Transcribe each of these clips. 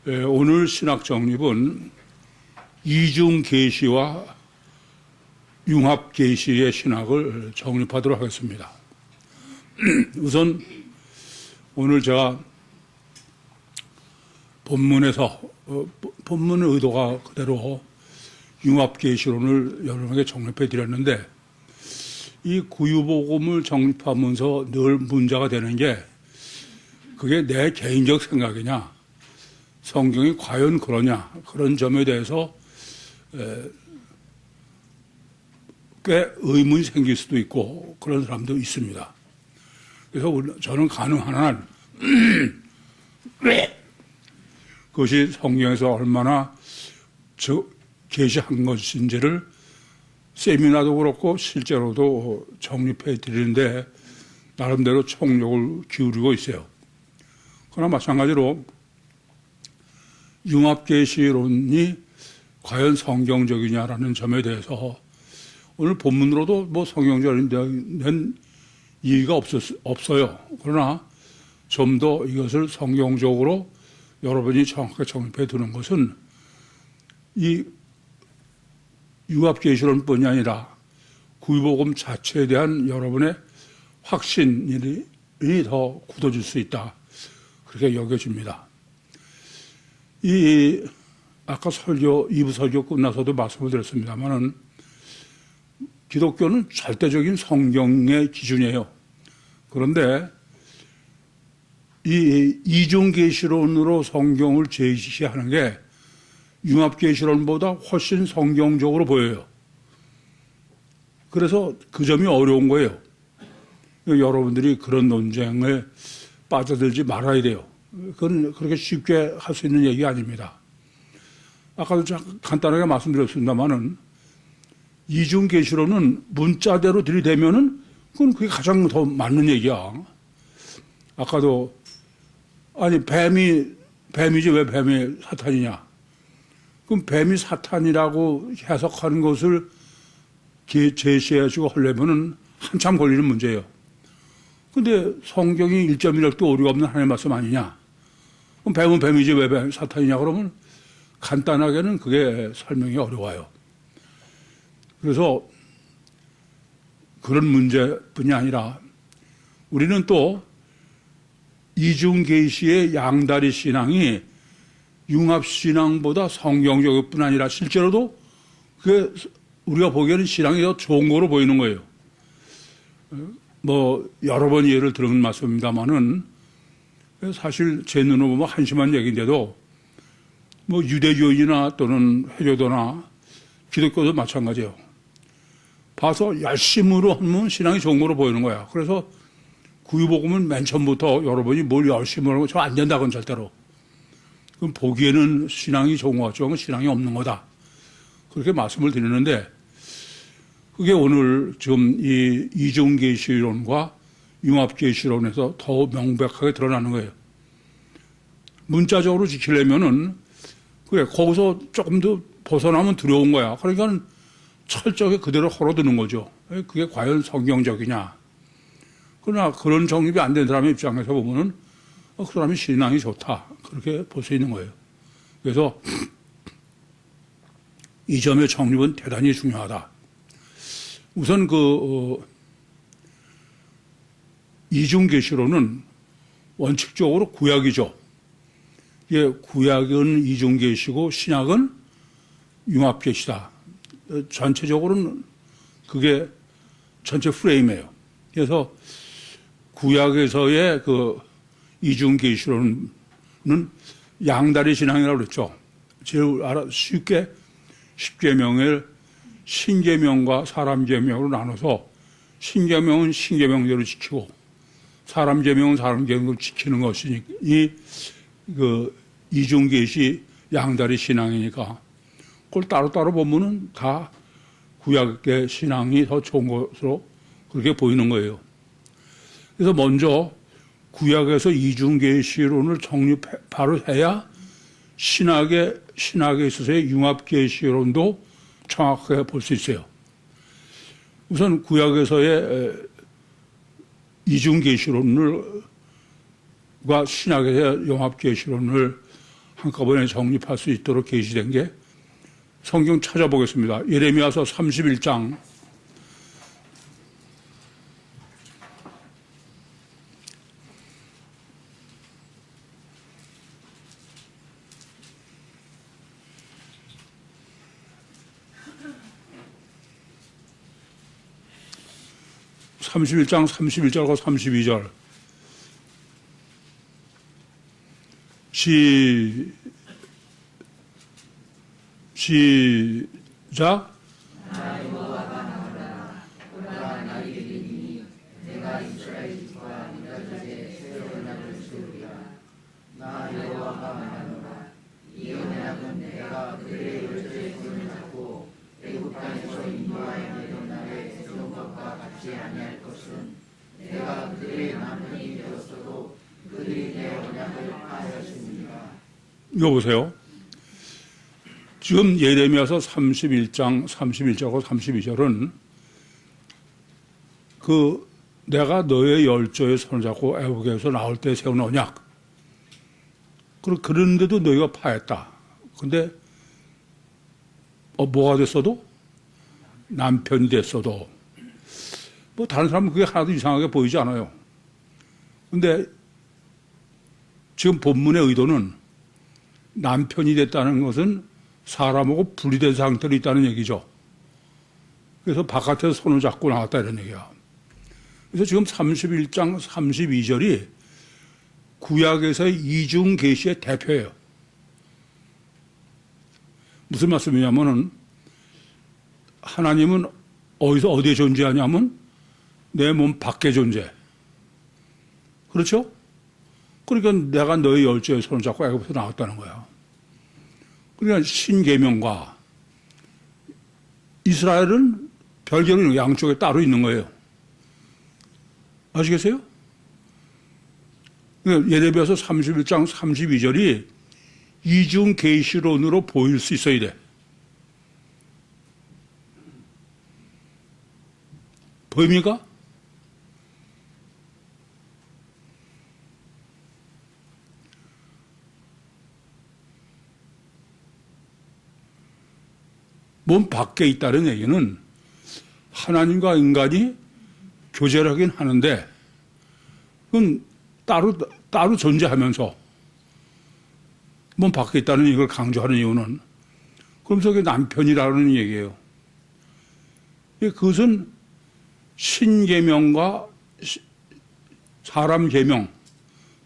오늘 신학 정립은 이중 계시와 융합 계시의 신학을 정립하도록 하겠습니다. 우선 오늘 제가 본문에서 본문의 의도가 그대로 융합 계시론을 여러분에게 정립해 드렸는데, 이 구유복음을 정립하면서 늘 문제가 되는 게, 그게 내 개인적 생각이냐, 성경이 과연 그러냐, 그런 점에 대해서 꽤 의문이 생길 수도 있고 그런 사람도 있습니다. 그래서 저는 가능한 한 그것이 성경에서 얼마나 계시한 것인지를 세미나도 그렇고 실제로도 정립해 드리는데 나름대로 총력을 기울이고 있어요. 그러나 마찬가지로 융합계시론이 과연 성경적이냐라는 점에 대해서 오늘 본문으로도 뭐 성경적인 이의가 없어요. 그러나 좀 더 이것을 성경적으로 여러분이 정확하게 정립해 두는 것은 이 융합계시론뿐이 아니라 구유복음 자체에 대한 여러분의 확신이 더 굳어질 수 있다, 그렇게 여겨집니다. 아까 2부 설교 끝나서도 말씀을 드렸습니다만은, 기독교는 절대적인 성경의 기준이에요. 그런데 이 이중계시론으로 성경을 제시하는 게 융합계시론보다 훨씬 성경적으로 보여요. 그래서 그 점이 어려운 거예요. 여러분들이 그런 논쟁에 빠져들지 말아야 돼요. 그건 그렇게 쉽게 할 수 있는 얘기가 아닙니다. 아까도 간단하게 말씀드렸습니다만은, 이중계시론은 문자대로 들이대면은 그건 그게 가장 더 맞는 얘기야. 아까도 아니 뱀이지 왜 뱀이 사탄이냐? 그럼 뱀이 사탄이라고 해석하는 것을 제시해주고 하려면은 한참 걸리는 문제예요. 근데 성경이 1.1획도 오류가 없는 하나님의 말씀 아니냐? 그럼 뱀은 뱀이지 왜 뱀이 사탄이냐? 그러면 간단하게는 그게 설명이 어려워요. 그래서 그런 문제뿐이 아니라 우리는 또 이중계시의 양다리 신앙이 융합신앙보다 성경적일 뿐 아니라 실제로도 그게 우리가 보기에는 신앙이 더 좋은 거로 보이는 거예요. 뭐 여러 번 예를 들은 말씀입니다만은, 사실 제 눈으로 보면 한심한 얘기인데도 뭐 유대교인이나 또는 회교도나 기독교도 마찬가지예요. 봐서 열심으로 하면 신앙이 좋은 거로 보이는 거야. 그래서 구유복음은 맨 처음부터 여러분이 뭘 열심으로 하면 저 안 된다, 그건 절대로. 그럼 보기에는 신앙이 좋은 것 같죠. 신앙이 없는 거다, 그렇게 말씀을 드리는데, 그게 오늘 지금 이 이중계시론과 융합계시론에서 더 명백하게 드러나는 거예요. 문자적으로 지키려면은 그래, 거기서 조금 더 벗어나면 두려운 거야. 그러니까 철저하게 그대로 헐어드는 거죠. 그게 과연 성경적이냐. 그러나 그런 정립이 안 된 사람의 입장에서 보면은 그 사람이 신앙이 좋다, 그렇게 볼 수 있는 거예요. 그래서 이 점의 정립은 대단히 중요하다. 우선 이중계시론은 원칙적으로 구약이죠. 예, 구약은 이중계시고 신약은 융합계시다. 전체적으로는 그게 전체 프레임이에요. 그래서 구약에서의 그 이중계시론은 양다리 신앙이라고 그랬죠. 제일 쉽게 십계명을 신계명과 사람계명으로 나눠서, 신계명은 신계명대로 지키고 사람계명은 사람계명으로 지키는 것이니 그 이중계시 양다리 신앙이니까 그걸 따로따로 보면은 다 구약의 신앙이 더 좋은 것으로 그렇게 보이는 거예요. 그래서 먼저 구약에서 이중계시론을 바로 해야 신학에 있어서의 융합계시론도 정확하게 볼 수 있어요. 우선 구약에서의 이중계시론과 신학에서의 융합계시론을 한꺼번에 정립할 수 있도록 계시된 게 성경 찾아보겠습니다. 예레미야서 31장 31장 31절과 32절 시작. 이거 보세요. 지금 예레미야서 31장 31절과 32절은 내가 너의 열조의 손을 잡고 애국에서 나올 때 세운 언약. 그런데도 너희가 파했다. 근데 뭐가 됐어도? 남편이 됐어도 뭐 다른 사람은 그게 하나도 이상하게 보이지 않아요. 근데 지금 본문의 의도는 남편이 됐다는 것은 사람하고 분리된 상태로 있다는 얘기죠. 그래서 바깥에서 손을 잡고 나왔다 이런 얘기야. 그래서 지금 31장 32절이 구약에서의 이중 계시의 대표예요. 무슨 말씀이냐면은 하나님은 어디에 존재하냐면 내 몸 밖에 존재. 그렇죠? 그러니까 내가 너의 열조의 손을 잡고 애굽에서 나왔다는 거야. 그러니까 신계명과 이스라엘은 별개로 양쪽에 따로 있는 거예요. 아시겠어요? 그러니까 예레미야서 31장 32절이 이중 계시론으로 보일 수 있어야 돼. 보입니까? 몸 밖에 있다는 얘기는 하나님과 인간이 교제를 하긴 하는데 그건 따로 존재하면서 몸 밖에 있다는 이걸 강조하는 이유는 그러면서 그게 남편이라는 얘기예요. 그것은 신계명과 사람 계명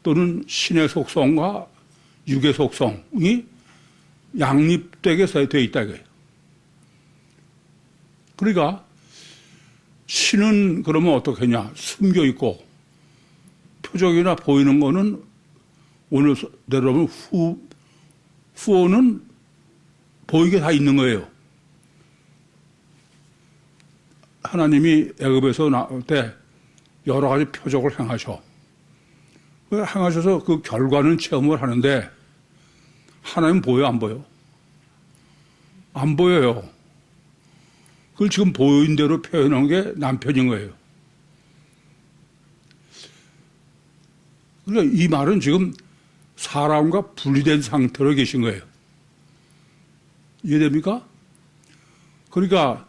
또는 신의 속성과 육의 속성이 양립되게 되어 있다 이거예요. 그러니까 신은 그러면 어떻겠냐? 숨겨 있고 표적이나 보이는 거는 오늘대로 보면 후오는 보이게 다 있는 거예요. 하나님이 애굽에서 나올 때 여러 가지 표적을 행하셔. 행하셔서 그 결과는 체험을 하는데 하나님 보여 안 보여? 안 보여요. 그걸 지금 보인 대로 표현한 게 남편인 거예요. 그러니까 이 말은 지금 사람과 분리된 상태로 계신 거예요. 이해됩니까? 그러니까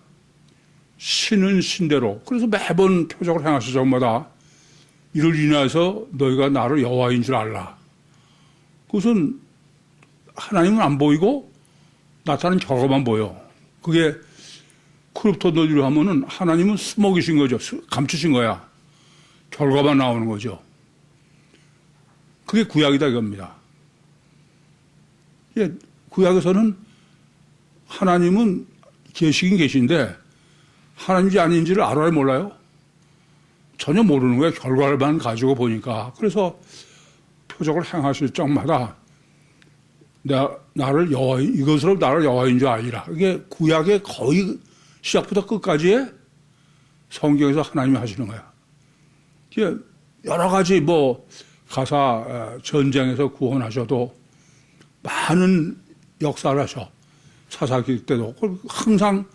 신은 신대로 그래서 매번 표적을 행하실 적마다 이를 인해서 너희가 나를 여호와인 줄 알라. 그것은 하나님은 안 보이고 나타나는 결과만 보여. 그게 크립토노기로 하면은 하나님은 숨어 계신 거죠. 감추신 거야. 결과만 나오는 거죠. 그게 구약이다 이겁니다. 구약에서는 하나님은 계시긴 계신데 하나님인지 아닌지를 알아요 몰라요? 전혀 모르는 거예요. 결과만 가지고 보니까. 그래서 표적을 행하실 적마다 나를 이것으로 나를 여호와인 줄 알리라. 이게 구약의 거의 시작부터 끝까지의 성경에서 하나님이 하시는 거야. 여러 가지 가사 전쟁에서 구원하셔도 많은 역사를 하셔. 사사기 때도 항상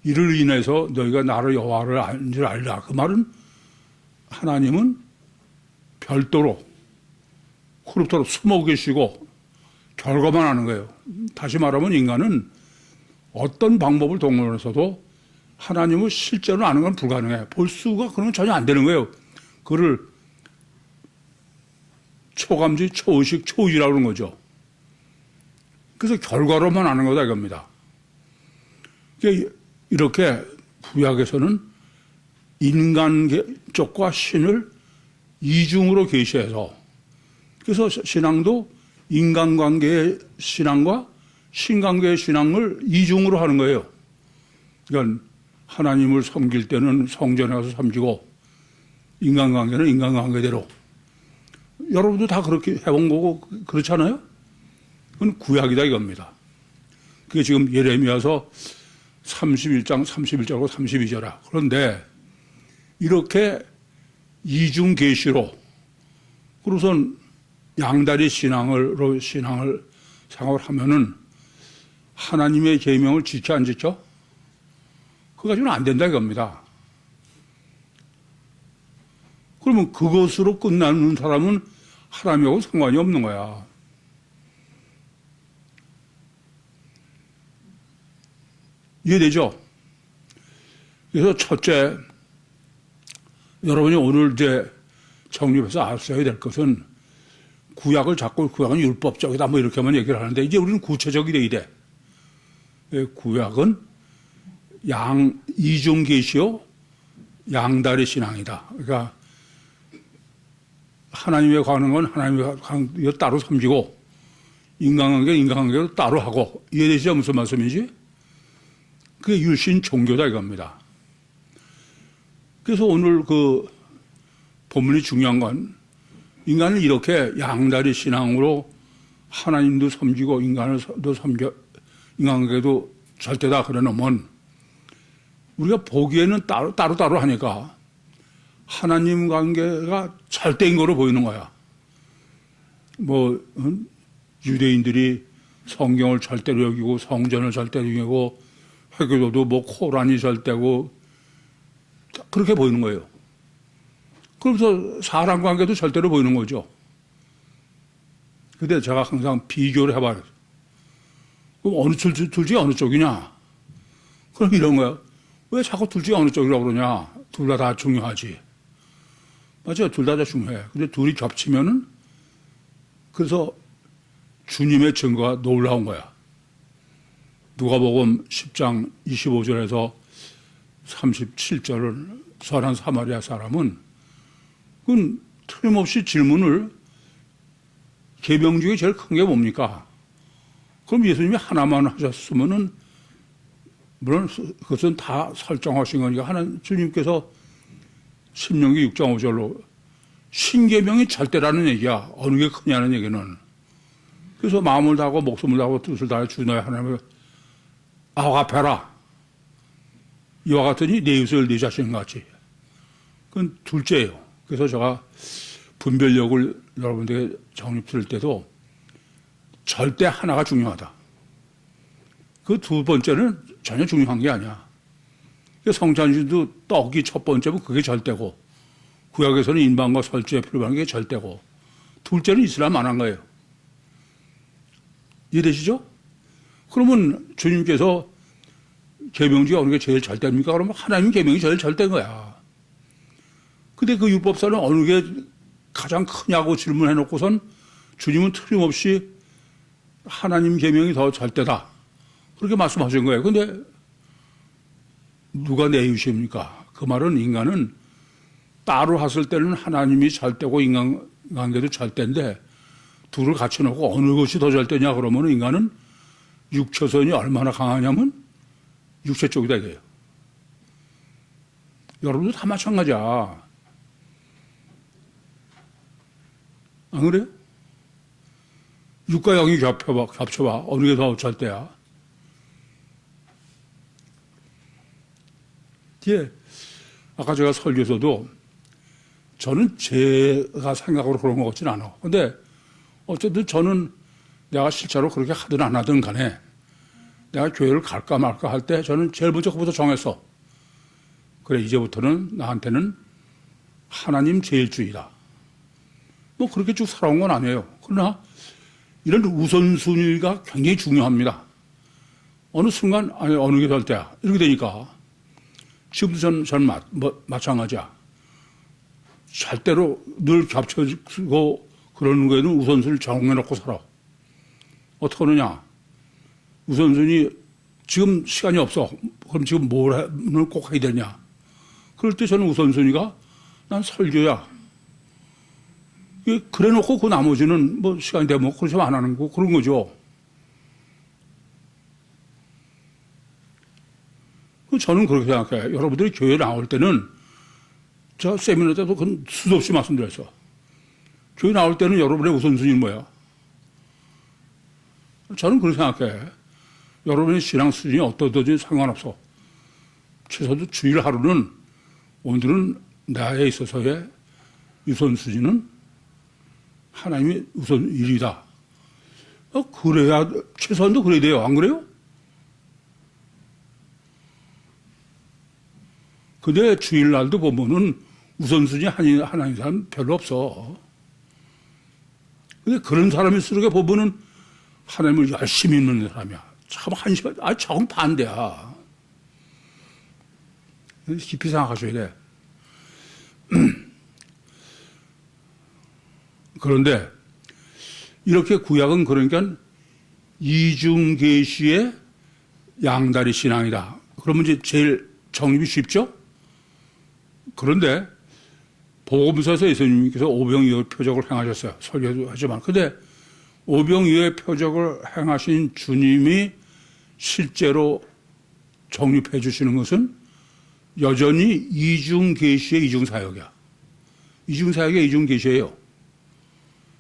이를 인해서 너희가 나를 여호와를 아는 줄 알라. 그 말은 하나님은 별도로 숨어 계시고 결과만 아는 거예요. 다시 말하면 인간은 어떤 방법을 동원해서도 하나님을 실제로 아는 건 불가능해. 볼 수가 그런 건 전혀 안 되는 거예요. 그를 초감지, 초의식, 초의라고 그러는 거죠. 그래서 결과로만 아는 거다 이겁니다. 이렇게 구약에서는 인간 쪽과 신을 이중으로 계시해서 그래서 신앙도 인간관계의 신앙과 신관계의 신앙을 이중으로 하는 거예요. 그러니까 하나님을 섬길 때는 성전에 가서 섬기고 인간관계는 인간관계대로. 여러분도 다 그렇게 해본 거고 그렇잖아요? 그건 구약이다 이겁니다. 그게 지금 예레미야서 31장 31절하고 32절이야. 그런데 이렇게 이중 계시로 그러고선 양다리 신앙을 생각을 하면은 하나님의 계명을 지켜 안 지켜? 그거 가지고는 안 된다 이겁니다. 그러면 그것으로 끝나는 사람은 하나님하고 상관이 없는 거야. 이해되죠? 그래서 첫째, 여러분이 오늘 이제 정립해서 아셔야 될 것은 구약을 자꾸 구약은 율법적이다 뭐 이렇게만 얘기를 하는데 이제 우리는 구체적이 돼야 돼. 구약은 이중 계시요 양다리 신앙이다. 그러니까 하나님에 관한 건 하나님에 관한 따로 섬기고 인간관계로 따로 하고 이해되시죠? 무슨 말씀인지? 그게 율신 종교다 이겁니다. 그래서 오늘 그 본문이 중요한 건 인간을 이렇게 양다리 신앙으로 하나님도 섬기고 인간도 인간관계도 절대다 그래 놓으면 우리가 보기에는 따로 하니까 하나님 관계가 절대인 거로 보이는 거야. 유대인들이 성경을 절대로 여기고 성전을 절대로 여기고 회교도도 코란이 절대고 그렇게 보이는 거예요. 그러면서 사람 관계도 절대로 보이는 거죠. 근데 제가 항상 비교를 해봐요. 그럼 어느 둘 중에 어느 쪽이냐? 그럼 이런 거야. 왜 자꾸 둘 중에 어느 쪽이라고 그러냐? 둘 다 중요하지. 맞아요. 둘 다 중요해. 근데 둘이 겹치면은 그래서 주님의 증거가 놀라운 거야. 누가복음 10장 25절에서 37절을 선한 사마리아 사람은 그건 틀림없이 질문을 계명 중에 제일 큰 게 뭡니까? 그럼 예수님이 하나만 하셨으면은 물론 그것은 다 설정하신 거니까 주님께서 신명기 6장 5절로 신계명이 절대라는 얘기야. 어느 게 크냐는 얘기는. 그래서 마음을 다하고 목숨을 다하고 뜻을 다해 주 너의 하나님을 아합해라. 이와 같으니 내 이웃을 네 자신같이. 그건 둘째예요. 그래서 제가 분별력을 여러분들에게 정립할 때도 절대 하나가 중요하다. 그 두 번째는 전혀 중요한 게 아니야. 성찬주도 떡이 첫 번째면 그게 절대고 구약에서는 인방과 설주에 필요한 게 절대고 둘째는 이스라엘 안 한 거예요. 이해되시죠? 그러면 주님께서 계명 중에 어느 게 제일 절대입니까? 그러면 하나님 계명이 제일 절대인 거야. 근데 그 율법사는 어느 게 가장 크냐고 질문해 놓고선 주님은 틀림없이 하나님 계명이 더 절대다. 그렇게 말씀하신 거예요. 근데 누가 내 이웃입니까? 그 말은 인간은 따로 했을 때는 하나님이 절대고 인간관계도 절대인데 둘을 같이 놓고 어느 것이 더 절대냐 그러면 인간은 육체선이 얼마나 강하냐면 육체 쪽이다 이거예요. 여러분도 다 마찬가지야. 안 그래요? 육과 영이 겹쳐봐. 어느 게 더 절대야? 예. 아까 제가 설교에서도 저는 제가 생각으로 그런 것 같지는 않아. 근데 어쨌든 저는 내가 실제로 그렇게 하든 안 하든 간에 내가 교회를 갈까 말까 할 때 저는 제일 먼저 그부터 정했어. 그래, 이제부터는 나한테는 하나님 제일주의다. 뭐 그렇게 쭉 살아온 건 아니에요. 그러나 이런 우선순위가 굉장히 중요합니다. 어느 순간, 아니, 어느 게 될 때야. 이렇게 되니까, 지금도 전 마찬가지야. 절대로 늘 겹쳐지고 그러는 거에는 우선순위를 정해놓고 살아. 어떻게 하느냐. 우선순위, 지금 시간이 없어. 그럼 지금 뭘 꼭 해야 되냐. 그럴 때 저는 우선순위가 난 설교야. 그래 놓고 그 나머지는 뭐 시간이 되면 그렇게 안 하는 거 그런 거죠. 저는 그렇게 생각해요. 여러분들이 교회 나올 때는 저 세미나 때도 그건 수없이 말씀드렸어. 교회 나올 때는 여러분의 우선순위는 뭐야? 저는 그렇게 생각해. 여러분의 신앙 수준이 어떠든지 상관없어. 최소도 주일 하루는 오늘은 나에 있어서의 우선순위는 하나님이 우선 일이다. 그래야, 최소한도 그래야 돼요. 안 그래요? 근데 주일날도 보면은 우선순위 하나님 사람 별로 없어. 근데 그런 사람일수록 보면은 하나님을 열심히 믿는 사람이야. 참 한심하다. 저건 반대야. 깊이 생각하셔야 돼. 그런데 이렇게 구약은 그러니까 이중계시의 양다리 신앙이다. 그러면 이제 제일 정립이 쉽죠? 그런데 복음서에서 예수님께서 오병이어의 표적을 행하셨어요. 설교도 하지만. 근데 오병이어의 표적을 행하신 주님이 실제로 정립해 주시는 것은 여전히 이중계시의 이중사역이야. 이중사역의 이중계시예요.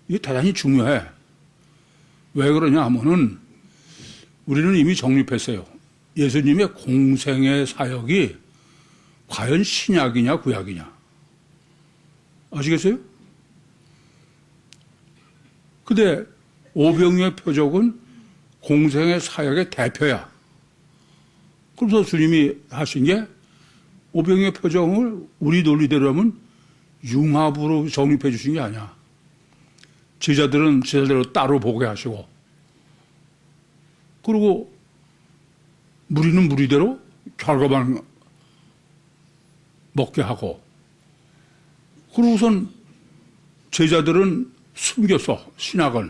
이게 대단히 중요해. 왜 그러냐 하면은 우리는 이미 정립했어요. 예수님의 공생의 사역이 과연 신약이냐 구약이냐. 아시겠어요? 근데 오병이어의 표적은 공생의 사역의 대표야. 그래서 주님이 하신 게 오병이어의 표적을 우리 논리대로 하면 융합으로 정립해 주신 게 아니야. 제자들은 제자대로 따로 보게 하시고, 그리고 무리는 무리대로 결과만 먹게 하고, 그러고선 제자들은 숨겼어, 신학은.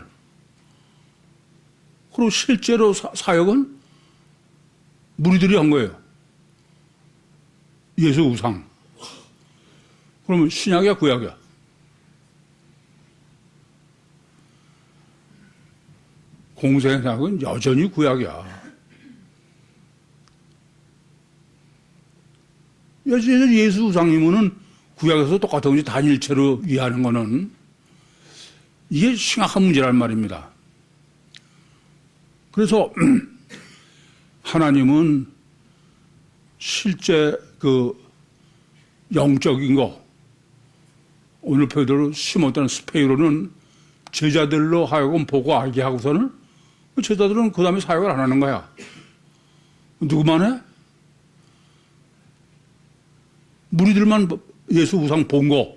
그리고 실제로 사역은 무리들이 한 거예요. 예수 우상. 그러면 신약이야, 구약이야? 공생사역은 여전히 구약이야. 여전히 예수 우상이면은 구약에서 똑같은 것이 단일체로 이해하는 거는 이게 심각한 문제란 말입니다. 그래서 하나님은 실제 그 영적인 거, 오늘 표현대로 심었다는 스페이로는 제자들로 하여금 보고 알게 하고서는 제자들은 그 다음에 사역을 안 하는 거야. 누구만 해? 무리들만 예수 우상 본 거.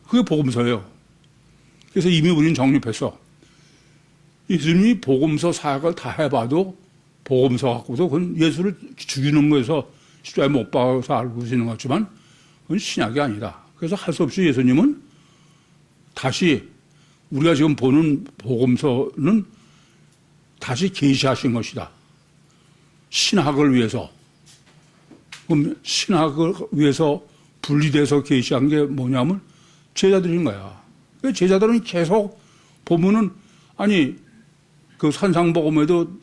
그게 복음서예요. 그래서 이미 우리는 정립했어. 예수님이 복음서 사역을 다 해봐도 복음서 갖고도 그건 예수를 죽이는 거에서 십자가에 못 박아서 알고 계시는 것 같지만 그건 신약이 아니다. 그래서 할 수 없이 예수님은 다시 우리가 지금 보는 복음서는 다시 계시하신 것이다. 신학을 위해서. 그럼 신학을 위해서 분리돼서 계시한 게 뭐냐면 제자들인 거야. 제자들은 계속 보면은 아니 그 산상복음에도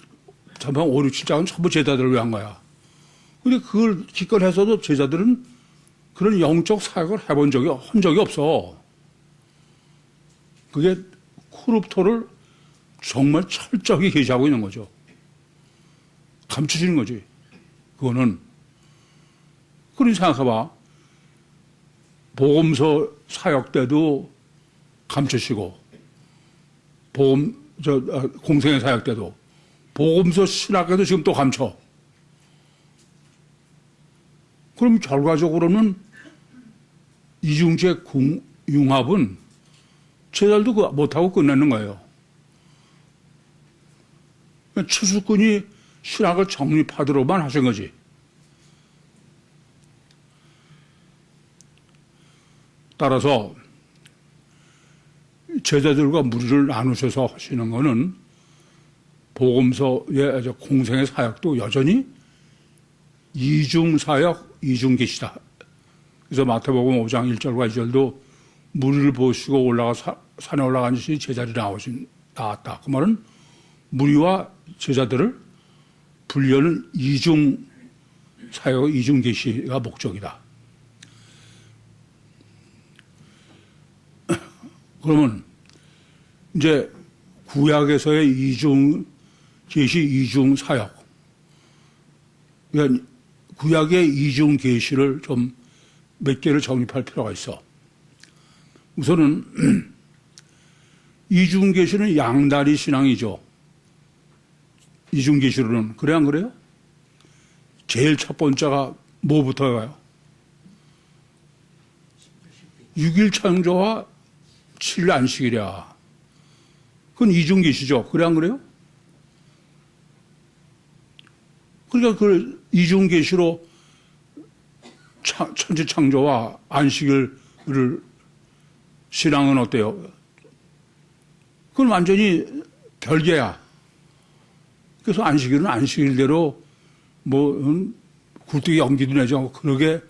전반 5, 6, 7장은 전부 제자들을 위한 거야. 근데 그걸 기껏해서도 제자들은 그런 영적 사역을 해본 적이 한 적이 없어. 그게 쿠룹토를 정말 철저히 계시하고 있는 거죠. 감추시는 거지. 그거는. 그런 생각해봐. 복음서 사역 때도 감추시고, 공생의 사역 때도, 복음서 신학에도 지금 또 감춰. 그럼 결과적으로는 이중체 융합은 제자들도 그거 못하고 끝내는 거예요. 추수꾼이 신학을 정립하도록만 하신 거지. 따라서 제자들과 무리를 나누셔서 하시는 것은 복음서의 공생의 사역도 여전히 이중사역, 이중계시다. 그래서 마태복음 5장 1절과 2절도 무리를 보시고 산에 올라간 것이 제자들이 나왔다. 그 말은 무리와 제자들을 분리하는 이중사역, 이중계시가 목적이다. 그러면 이제 구약에서의 이중계시, 이중사역, 그러니까 구약의 이중계시를 좀 몇 개를 정립할 필요가 있어. 우선은 이중계시는 양다리 신앙이죠. 이중계시로는. 그래 안 그래요? 제일 첫 번째가 뭐부터가요? 6일 창조와 7일 안식일이야. 그건 이중계시죠. 그래 안 그래요? 그러니까 그 이중계시로 천지 창조와 안식일을 신앙은 어때요? 그건 완전히 별개야. 그래서 안식일은 안식일대로 굴뚝에 연기도 내지 않고 그러게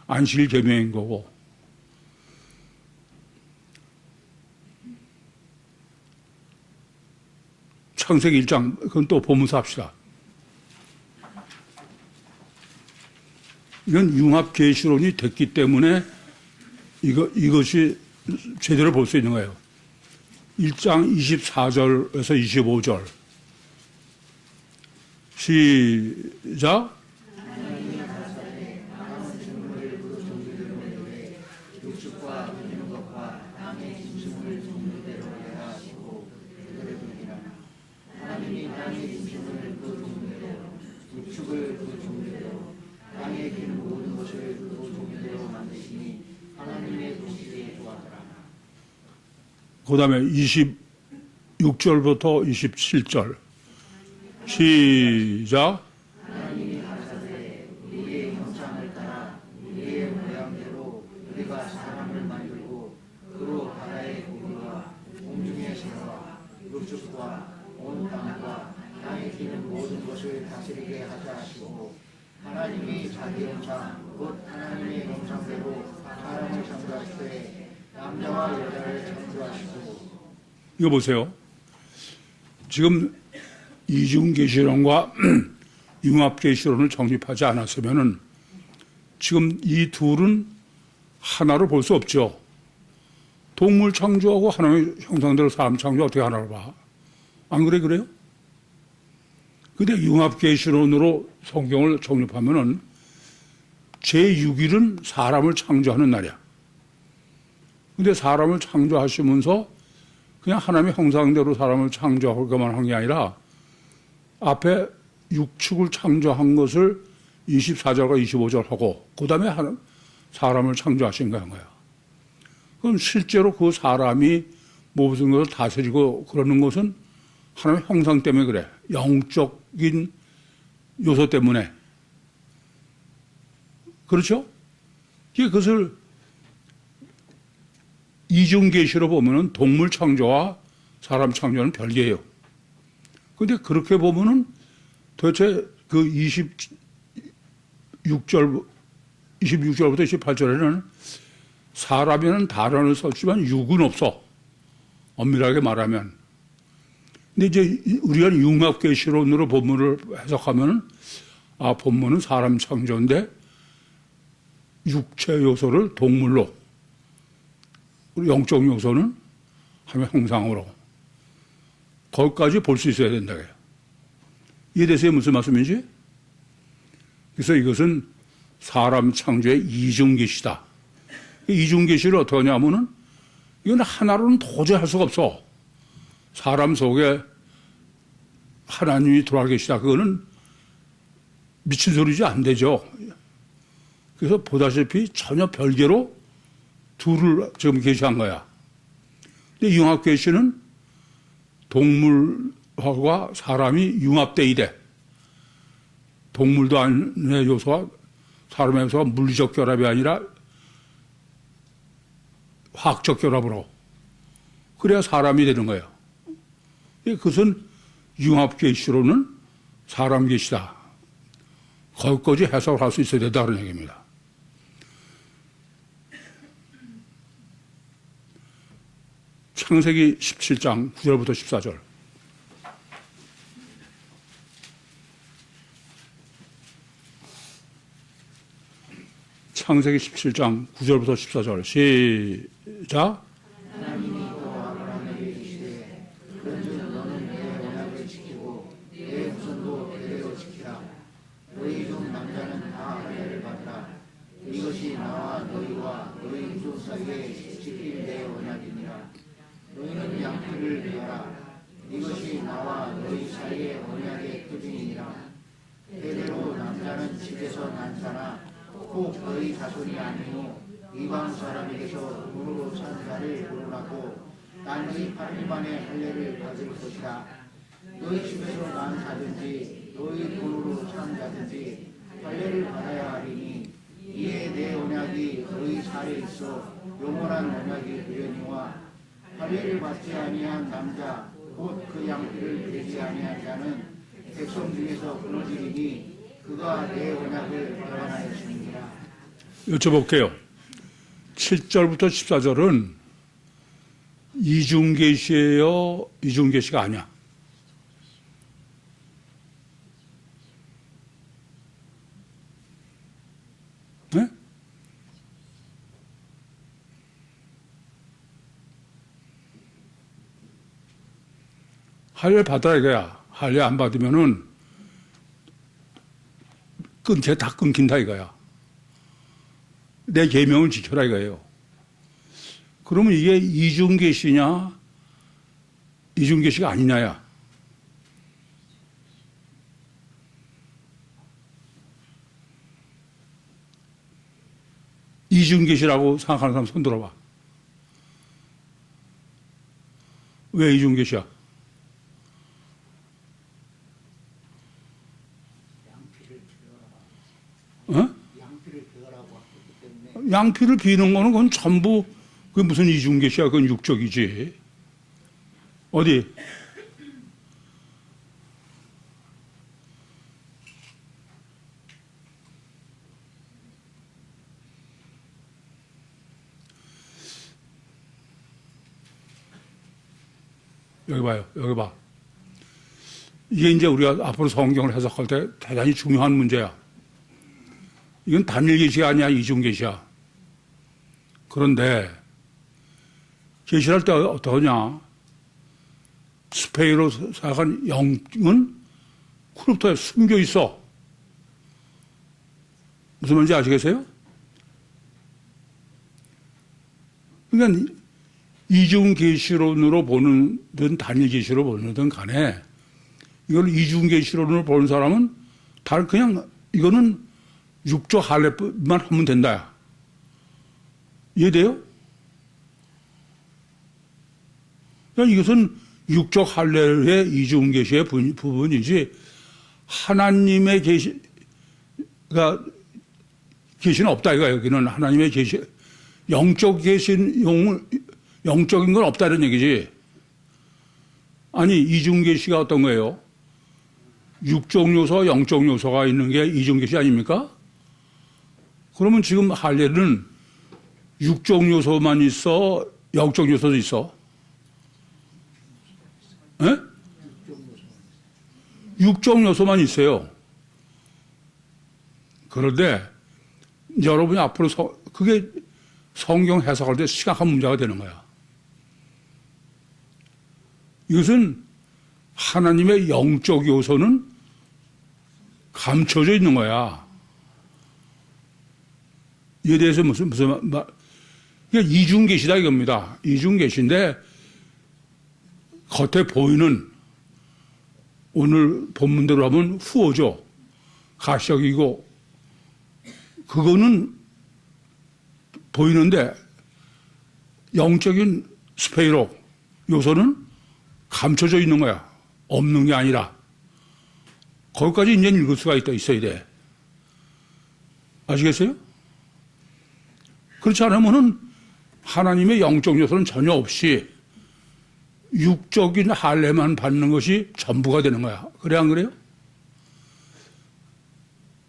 안식일 계명인 거고. 창세기 1장, 그건 또 보면서 합시다. 이건 융합계시론이 됐기 때문에 이것이 제대로 볼 수 있는 거예요. 1장 24절에서 25절. 시작. 그 다음에 26절부터 27절. 시작. 하나님이 하사되 우리의 형상을 따라 우리의 모양대로 우리가 사람을 만들고 그로 바다의 고기와 공중의 새와 육축과 온 땅과 땅에 기는 모든 것을 다스리게 하자 하시고 하나님이 자기 형상 곧 하나님의 형상대로 사람을 창조하실 때 남자와 여자를 창조하시고. 이거 보세요. 지금 이중계시론과 융합계시론을 정립하지 않았으면은 지금 이 둘은 하나로 볼 수 없죠. 동물 창조하고 하나님의 형상대로 사람 창조 어떻게 하나로 봐? 안 그래요? 근데 융합계시론으로 성경을 정립하면은 제6일은 사람을 창조하는 날이야. 근데 사람을 창조하시면서 그냥 하나님의 형상대로 사람을 창조하고만 한 게 아니라 앞에 육축을 창조한 것을 24절과 25절 하고 그 다음에 사람을 창조하신 거야. 그럼 실제로 그 사람이 무슨 것을 다스리고 그러는 것은 하나님의 형상 때문에 그래. 영적인 요소 때문에. 그렇죠? 그것을 이중계시로 보면은 동물 창조와 사람 창조는 별개예요. 그런데 그렇게 보면은 도대체 그 26절부터 28절에는 사람이라는 단어를 썼지만 육은 없어. 엄밀하게 말하면. 근데 이제 우리가 융합계시론으로 본문을 해석하면은 본문은 사람 창조인데 육체 요소를 동물로, 영적 요소는 하나님의 형상으로 거기까지 볼 수 있어야 된다. 이해되세요? 무슨 말씀인지? 그래서 이것은 사람 창조의 이중계시다. 이중계시를 어떻게 하냐면은 이건 하나로는 도저히 할 수가 없어. 사람 속에 하나님이 들어와 계시다. 그거는 미친 소리지 안 되죠. 그래서 보다시피 전혀 별개로 둘을 지금 계시한 거야. 융합계시는 동물과 사람이 융합돼 이래. 동물도 안의 요소와 사람의 요소가 물리적 결합이 아니라 화학적 결합으로. 그래야 사람이 되는 거예요. 그것은 융합계시로는 사람 계시다. 거기까지 해석을 할 수 있어야 된다. 그런 얘기입니다. 창세기 17장 9절부터 14절. 창세기 17장 9절부터 14절. 시작. 이것이 나와 너희와 너희 두 사이에 지킨 내 언약이니라. 너희는 양피를 베어라. 이것이 나와 너희 사이의 언약의 표징이니라. 대대로 남자는 집에서 난 자나 꼭 너희 자손이 아니요 이방 사람에게서 돈으로 산 자를 고르라고 단지 8일 만에 할례를 받을 것이다. 너희 집에서 난 자든지 너희 돈으로 산 자든지 할례를 받아야 하리니 이에 내 언약이 너희 사이에 있어 영원한 언약이 되려니와 할례를 받지 아니한 남자 곧 그 양피를 베지 아니한 자는 백성 중에서 끊어지리니 그가 내 언약을 배반하였습니다. 여쭤볼게요. 7절부터 14절은 이중계시예요? 이중계시가 아니야? 네? 할례 받아야 이거야. 할례 안 받으면은 다 끊긴다 이거야. 내 계명을 지켜라 이거예요. 그러면 이게 이중계시냐, 이중계시가 아니냐야. 이중계시라고 생각하는 사람 손 들어봐. 왜 이중계시야? 어? 양피를 비는 거는 그건 전부 그게 무슨 이중계시야? 그건 육적이지. 어디? 여기 봐요. 여기 봐. 이게 이제 우리가 앞으로 성경을 해석할 때 대단히 중요한 문제야. 이건 단일 계시가 아니야, 이중 계시야. 그런데 계시할 때 어떠냐? 스페인으로 생각한 영은 크립토에 숨겨 있어. 무슨 말인지 아시겠어요? 그러니까 이중 계시론으로 보는든 단일 계시로 보는든 간에 이걸 이중 계시론으로 보는 사람은 다 그냥 이거는 육적 할례만 하면 된다. 이해돼요? 그러니까 이것은 육적 할례의 이중 계시의 부분이지 하나님의 계시가 계시는 없다 이거야. 여기는 하나님의 계시 영적 계시는 영적인 건 없다는 얘기지. 아니 이중 계시가 어떤 거예요? 육적 요소, 영적 요소가 있는 게 이중 계시 아닙니까? 그러면 지금 할례는 육적 요소만 있어, 영적 요소도 있어? 에? 육적 요소만 있어요. 그런데 여러분이 앞으로 그게 성경 해석할 때 심각한 문제가 되는 거야. 이것은 하나님의 영적 요소는 감춰져 있는 거야. 이에 대해서 무슨 말, 그러니까 이중계시다 이겁니다. 이중계시인데 겉에 보이는 오늘 본문대로 하면 후어죠. 가시적이고 그거는 보이는데 영적인 스페이로 요소는 감춰져 있는 거야. 없는 게 아니라. 거기까지 이제 읽을 수가 있어야 돼. 아시겠어요? 그렇지 않으면은 하나님의 영적 요소는 전혀 없이 육적인 할례만 받는 것이 전부가 되는 거야. 그래, 안 그래요?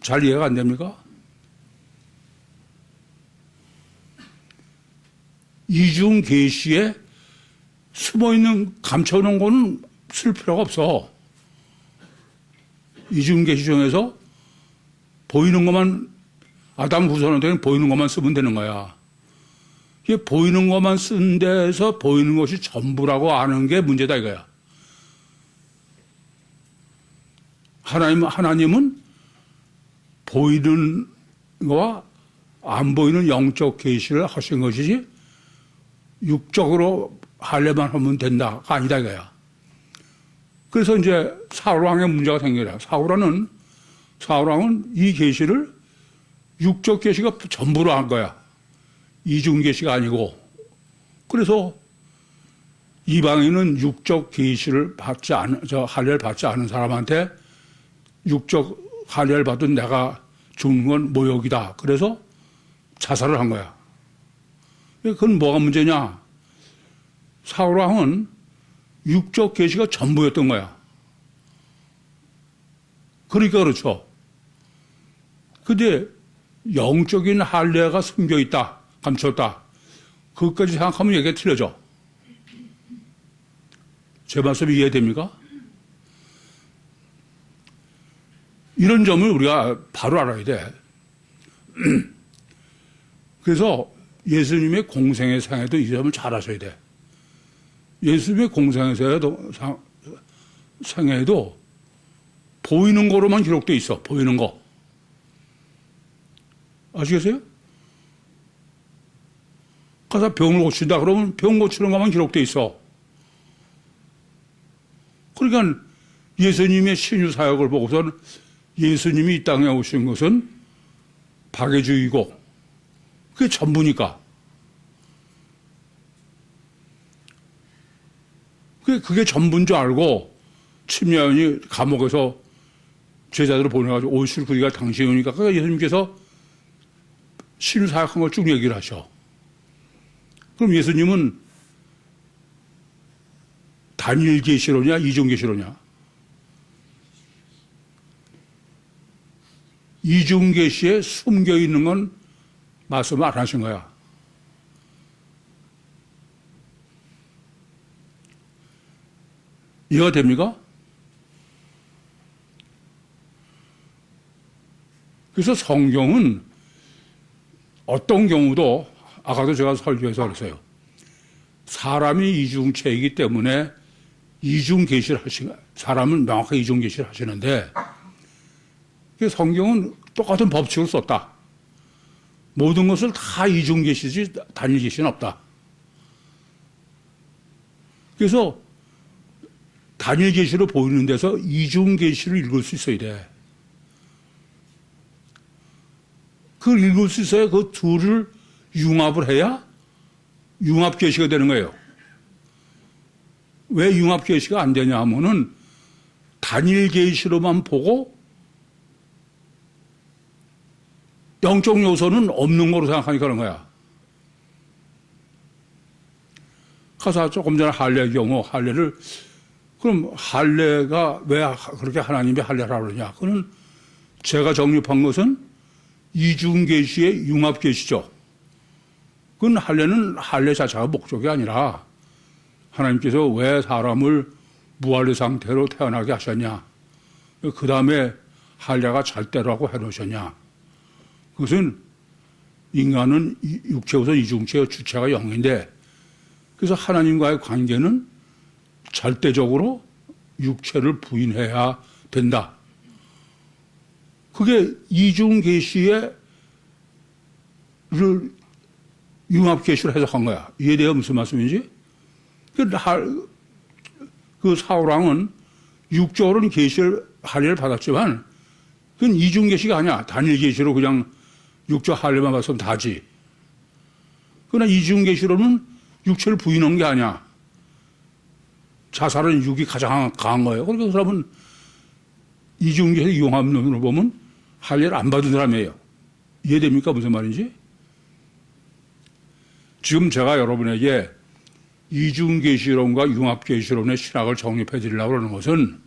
잘 이해가 안 됩니까? 이중 계시에 숨어있는, 감춰놓은 거는 쓸 필요가 없어. 이중 계시 중에서 보이는 것만, 아담 후손한테는 보이는 것만 쓰면 되는 거야. 이게 보이는 것만 쓴 데서 보이는 것이 전부라고 아는 게 문제다 이거야. 하나님은 보이는 거와 안 보이는 영적 계시를 하신 것이지 육적으로 할례만 하면 된다가 아니다 이거야. 그래서 이제 사울왕의 문제가 생겨요. 사울왕은 이 계시를 육적 계시가 전부로 한 거야. 이중 계시가 아니고. 그래서 이방인은 육적 계시를 받지 않은, 할례를 받지 않은 사람한테 육적 할례를 받은 내가 죽는 건 모욕이다. 그래서 자살을 한 거야. 그건 뭐가 문제냐? 사울왕은 육적 계시가 전부였던 거야. 그러니까 그렇죠. 근데 영적인 할례가 숨겨 있다, 감췄다. 그것까지 생각하면 얘기가 틀려져. 제 말씀이 이해됩니까? 이런 점을 우리가 바로 알아야 돼. 그래서 예수님의 공생의 생애도 이 점을 잘 아셔야 돼. 예수님의 공생의 생애도 보이는 거로만 기록되어 있어. 보이는 거. 아시겠어요? 가서 병을 고친다 그러면 병 고치는 것만 기록되어 있어. 그러니까 예수님의 신유 사역을 보고서는 예수님이 이 땅에 오신 것은 박해주의고 그게 전부니까. 그게 전부인 줄 알고 침례원이 감옥에서 제자들을 보내가지고 오실 그리가 당신이 오니까 예수님께서 신유 사역한 걸 쭉 얘기를 하셔. 그럼 예수님은 단일 계시로냐 이중 계시로냐? 이중 계시에 숨겨 있는 건 말씀 안 하신 거야. 이해가 됩니까? 그래서 성경은 어떤 경우도 아까도 제가 설교에서 그랬어요. 사람이 이중체이기 때문에 이중 계시를 사람은 명확하게 이중 계시를 하시는데 성경은 똑같은 법칙을 썼다. 모든 것을 다 이중 계시지 단일 계시는 없다. 그래서 단일 계시로 보이는 데서 이중 계시를 읽을 수 있어야 돼. 그걸 읽을 수 있어야 그 둘을 융합을 해야 융합 계시가 되는 거예요. 왜 융합 계시가 안 되냐 하면은 단일 계시로만 보고 영적 요소는 없는 거로 생각하니까 그런 거야. 가서 조금 전에 할례 경우 할례를 그럼 할례가 왜 그렇게 하나님이 할례라고 그러냐? 그는 제가 정립한 것은 이중 계시의 융합 계시죠. 그건 할례는 할례 자체가 목적이 아니라 하나님께서 왜 사람을 무할례 상태로 태어나게 하셨냐? 그 다음에 할례가 잘대라고 해놓으셨냐? 그것은 인간은 육체우선 이중체의 주체가 영인데 그래서 하나님과의 관계는 절대적으로 육체를 부인해야 된다. 그게 이중 계시의 융합 계시로 해석한 거야. 이해돼요? 무슨 말씀인지? 그 사울왕은 육적으로는 계시를 할례를 받았지만 그건 이중 계시가 아니야. 단일 계시로 그냥 육적 할례만 받으면 다지. 그러나 이중 계시로는 육체를 부인한 게 아니야. 자살은 육이 가장 강한 거예요. 그러니까 그 사람은 이중계시 융합론으로 보면 할례를 안 받은 사람이에요. 이해됩니까? 무슨 말인지? 지금 제가 여러분에게 이중계시론과 융합계시론의 신학을 정립해 드리려고 그러는 것은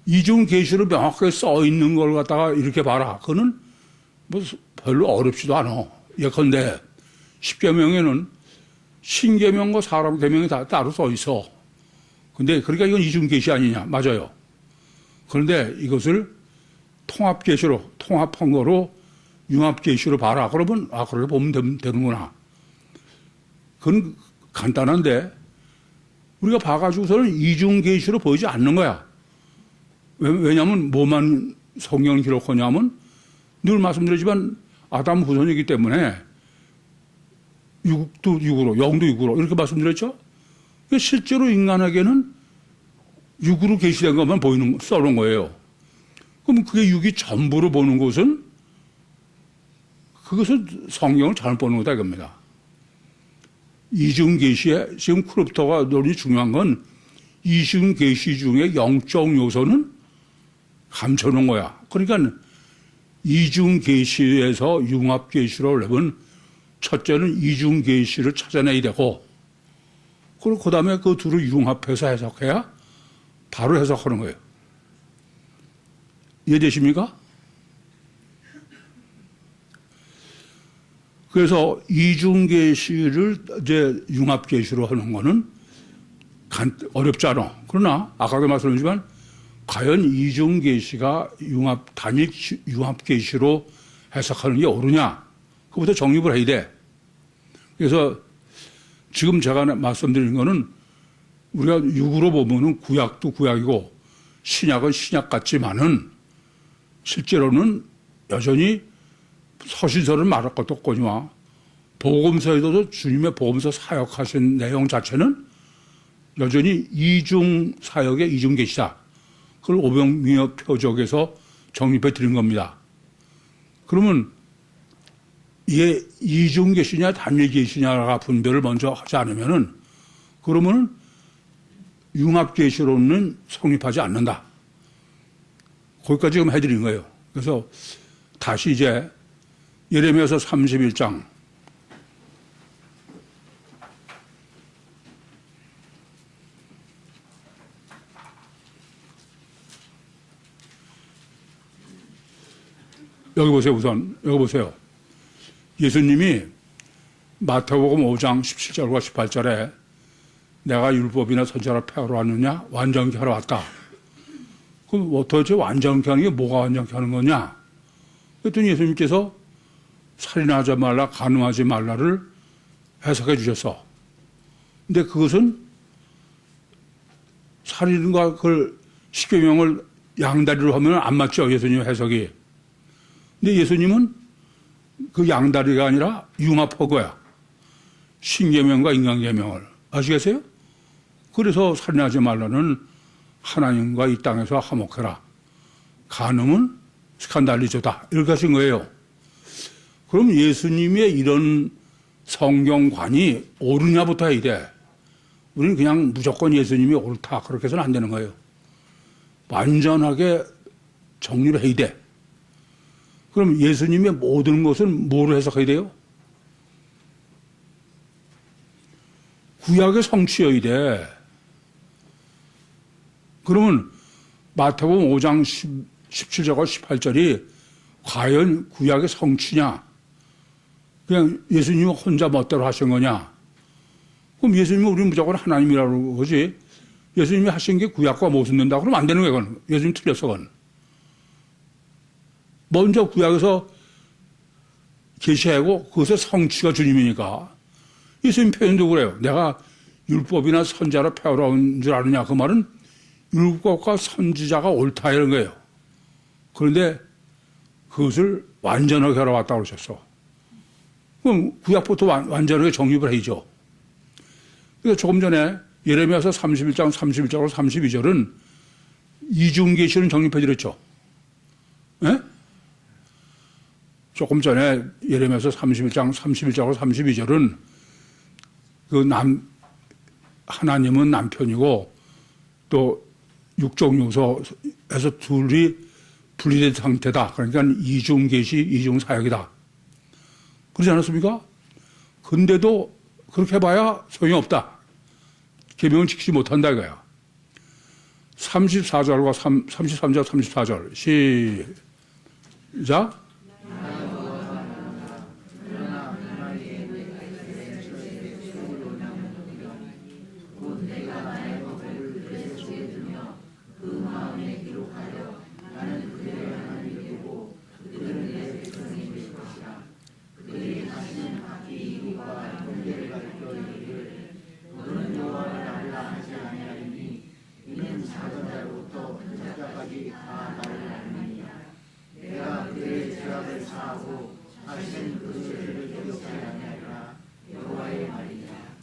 이중계시로 명확하게 써 있는 걸 갖다가 이렇게 봐라. 그거는 뭐 별로 어렵지도 않아. 예컨대 십계명에는 신계명과 사람 계명이 다 따로 써 있어. 근데 그러니까 이건 이중계시 아니냐. 맞아요. 그런데 이것을 통합계시로, 통합한 거로 융합계시로 봐라. 그러면, 그렇게 보면 되는구나. 그건 간단한데, 우리가 봐가지고서는 이중계시로 보이지 않는 거야. 왜냐하면 뭐만 성경을 기록하냐면, 늘 말씀드리지만, 아담 후손이기 때문에, 육도 육으로, 영도 육으로, 이렇게 말씀드렸죠? 실제로 인간에게는 육으로 계시된 것만 써놓은 거예요. 그럼 그게 육이 전부로 보는 것은 그것은 성경을 잘못 보는 거다 이겁니다. 이중계시에 지금 크루프터가 논이 중요한 건 이중계시 중에 영적 요소는 감춰놓은 거야. 그러니까 이중계시에서 융합계시로 내면 첫째는 이중계시를 찾아내야 되고 그리고 그 다음에 그 둘을 융합해서 해석해야 바로 해석하는 거예요. 이해되십니까? 그래서 이중계시를 이제 융합계시로 하는 거는 어렵지 않아. 그러나 아까도 말씀드렸지만 과연 이중계시가 단일 융합계시로 해석하는 게 옳으냐? 그부터 정립을 해야 돼. 그래서 지금 제가 말씀드린 거는 우리가 육으로 보면은 구약도 구약이고 신약은 신약 같지만은 실제로는 여전히 서신서를 말할 것도 없거니와 복음서에도 주님의 복음서 사역하신 내용 자체는 여전히 이중 사역의 이중 계시다. 그걸 오병미어 표적에서 정립해 드린 겁니다. 그러면 이게 이중 계시냐 단일 계시냐가 분별을 먼저 하지 않으면은 그러면은 융합 계시로는 성립하지 않는다. 거기까지 지금 해드린 거예요. 그래서 다시 이제 예레미야서 31장 여기 보세요. 우선 여기 보세요. 예수님이 마태복음 5장 17절과 18절에 내가 율법이나 선지자를 폐하러 왔느냐? 완전케 하러 왔다. 그럼 도대체 완전케 하는 게 뭐가 완전케 하는 거냐? 그랬더니 예수님께서 살인하지 말라, 간음하지 말라를 해석해 주셨어. 근데 그것은 살인과 그걸 십계명을 양다리로 하면 안 맞죠, 예수님 해석이. 근데 예수님은 그 양다리가 아니라 융합한 거야. 신계명과 인간계명을. 아시겠어요? 그래서 살인하지 말라는 하나님과 이 땅에서 화목해라. 간음은 스칸달리조다. 이렇게 하신 거예요. 그럼 예수님의 이런 성경관이 옳으냐부터 해야 돼. 우리는 그냥 무조건 예수님이 옳다. 그렇게 해서는 안 되는 거예요. 완전하게 정리를 해야 돼. 그럼 예수님의 모든 것은 뭐로 해석해야 돼요? 구약의 성취여야 돼. 그러면 마태복음 5장 17절과 18절이 과연 구약의 성취냐? 그냥 예수님이 혼자 멋대로 하신 거냐? 그럼 예수님은 우리는 무조건 하나님이라고 그러지. 예수님이 하신 게 구약과 못 쓴다. 그러면 안 되는 거예요. 그건. 예수님 틀렸어. 그건. 먼저 구약에서 계시하고 그것의 성취가 주님이니까. 예수님 표현도 그래요. 내가 율법이나 선지자를 폐하러 온 줄 아느냐. 그 말은 율법과 선지자가 옳다 이런 거예요. 그런데 그것을 완전하게 하러 왔다고 그러셨어. 그럼 구약부터 완전하게 정립을 해야죠. 그래서 조금 전에 예레미야서 31장 31절로 32절은 이중계시는 정립해 드렸죠. 예? 조금 전에 예레미야서 31장 31절로 32절은 그 하나님은 남편이고 또 육적 요소에서 둘이 분리된 상태다. 그러니까 이중계시, 이중사역이다. 그러지 않았습니까? 근데도 그렇게 봐야 소용이 없다. 계명을 지키지 못한다 이거야. 34절과 33절, 34절 시작.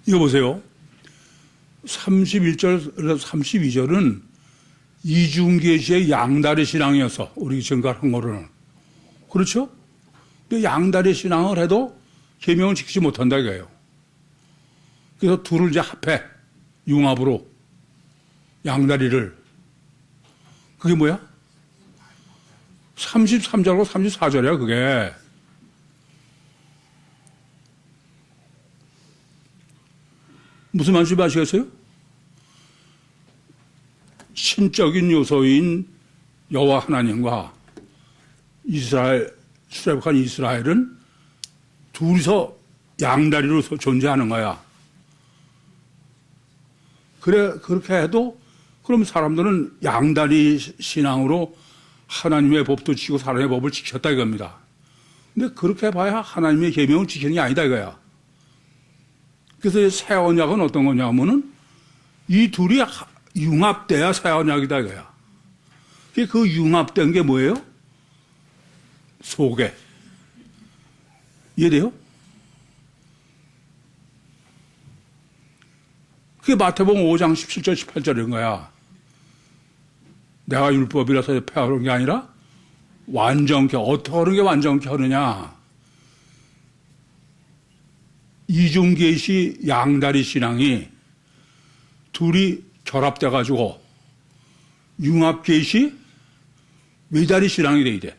이거 보세요. 31절, 32절은 이중계시의 양다리 신앙이어서 우리 지금까지 한 거로는. 그렇죠? 근데 양다리 신앙을 해도 계명을 지키지 못한다 이거예요. 그래서 둘을 이제 합해. 융합으로. 양다리를. 그게 뭐야? 33절과 34절이야 그게. 무슨 말인지 아시겠어요? 신적인 요소인 여호와 하나님과 이스라엘, 출애굽한 이스라엘은 둘이서 양다리로 존재하는 거야. 그래, 그렇게 해도 그럼 사람들은 양다리 신앙으로 하나님의 법도 지키고 사람의 법을 지켰다 이겁니다. 근데 그렇게 봐야 하나님의 계명을 지키는 게 아니다 이거야. 그래서 새 언약은 어떤 거냐면은 이 둘이 융합돼야 새 언약이다 이거야. 그 융합된 게 뭐예요? 소개. 이해돼요? 그게 마태복음 5장 17절 18절인 거야. 내가 율법이라서 폐하는 게 아니라 완전케. 어떻게 하는 게 완전케 하느냐. 이중계시 양다리 신앙이 둘이 결합돼 가지고 융합계시 외다리 신앙이 돼야 돼.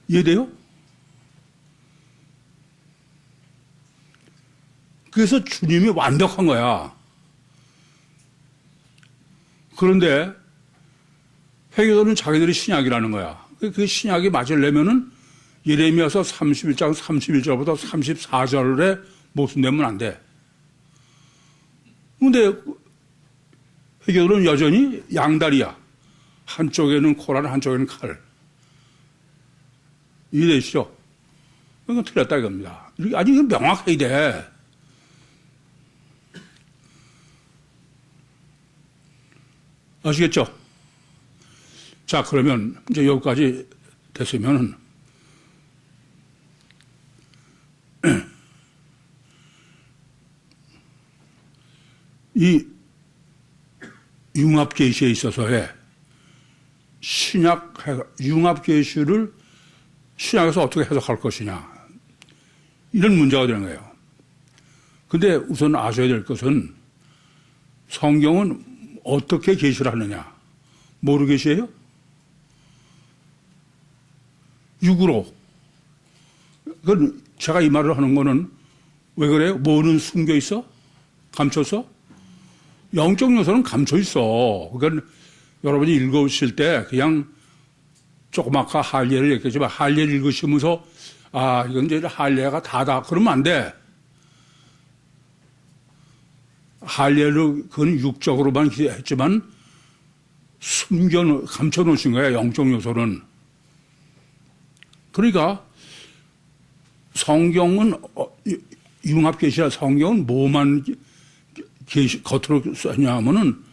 이해돼요? 그래서 주님이 완벽한 거야. 그런데 회개도는 자기들이 신약이라는 거야. 그 신약이 맞으려면은 예레미야서 31장 31절부터 34절에 모순되면 안 돼. 근데 회개도는 여전히 양다리야. 한쪽에는 코랄, 한쪽에는 칼. 이해되시죠? 이건 틀렸다 이겁니다. 아니, 이건 명확해야 돼. 아시겠죠? 자, 그러면 이제 여기까지 됐으면은 이 융합계시에 있어서의 융합계시를 신약에서 어떻게 해석할 것이냐. 이런 문제가 되는 거예요. 근데 우선 아셔야 될 것은 성경은 어떻게 계시를 하느냐. 뭐로 계시해요? 육으로. 그건 제가 이 말을 하는 거는 왜 그래요? 뭐는 숨겨 있어? 감췄어? 영적 요소는 감춰 있어. 그러니까 여러분이 읽으실 때 그냥 조금 아까 할례를 얘기했지만 할례를 읽으시면서 아, 이건 이제 할례가 다다. 그러면 안 돼. 할례를 그건 육적으로만 했지만 감춰 놓으신 거야. 영적 요소는. 그러니까 성경은 융합계시라 성경은 뭐만 겉으로 쓰냐 하면은